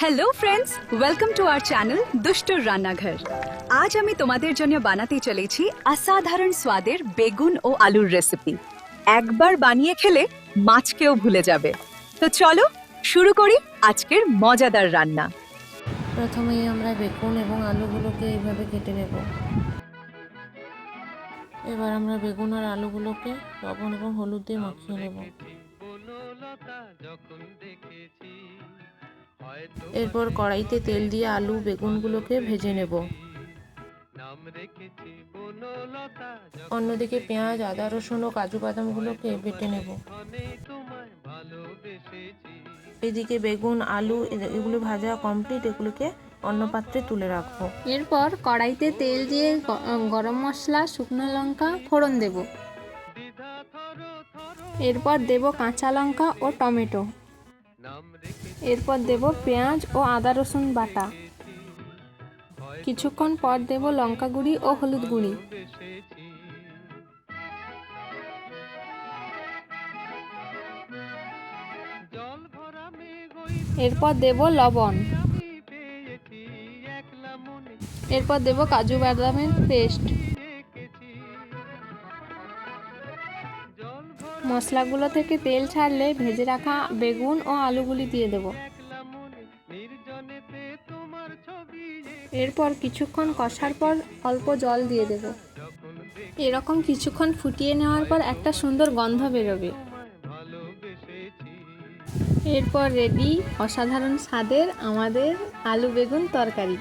Hello friends, welcome to our channel দুষ্টুর রান্নাঘর। আজ আমি তোমাদের জন্য বানাতে চলেছি অসাধারণ স্বাদের বেগুন ও আলুর রেসিপি। একবার বানিয়ে খেলে মাছকেও ভুলে যাবে। তো চলো শুরু করি আজকের মজাদার রান্না। প্রথমেই আমরা বেগুন এবং আলুগুলোকে এইভাবে কেটে নেব। এবার আমরা বেগুন আর আলুগুলোকে লবণ এবং হলুদ দিয়ে মাখিয়ে নেব। এরপর কড়াইতে তেল দিয়ে আলু বেগুনগুলোকে ভেজে নেব। অন্যদিকে পেঁয়াজ, আদা, রসুন ও কাজু বাদামগুলোকে বেটে নেব। এদিকে বেগুন, আলু এগুলো ভাজা কমপ্লিট, এগুলোকে অন্য পাত্রে তুলে রাখবো। এরপর কড়াইতে তেল দিয়ে গরম মশলা, শুকনো লঙ্কা ফোড়ন দেব। এরপর দেব কাঁচা লঙ্কা ও টমেটো। এরপর দেব পেঁয়াজ ও আদা রসুন বাটা। কিছুক্ষণ পর দেব লঙ্কা গুঁড়ি ও হলুদ গুঁড়ি। এরপর দেব লবণ। এরপর দেব কাজু বাদামের পেস্ট। মশলাগুলো থেকে তেল ছাড়লে ভেজে রাখা বেগুন ও আলুগুলি দিয়ে দেব। এরপর কিছুক্ষণ কষার পর অল্প জল দিয়ে দেব। এরকম কিছুক্ষণ ফুটিয়ে নেওয়ার পর একটা সুন্দর গন্ধ বেরোবে। এরপর রেডি অসাধারণ স্বাদের আমাদের আলু বেগুন তরকারি।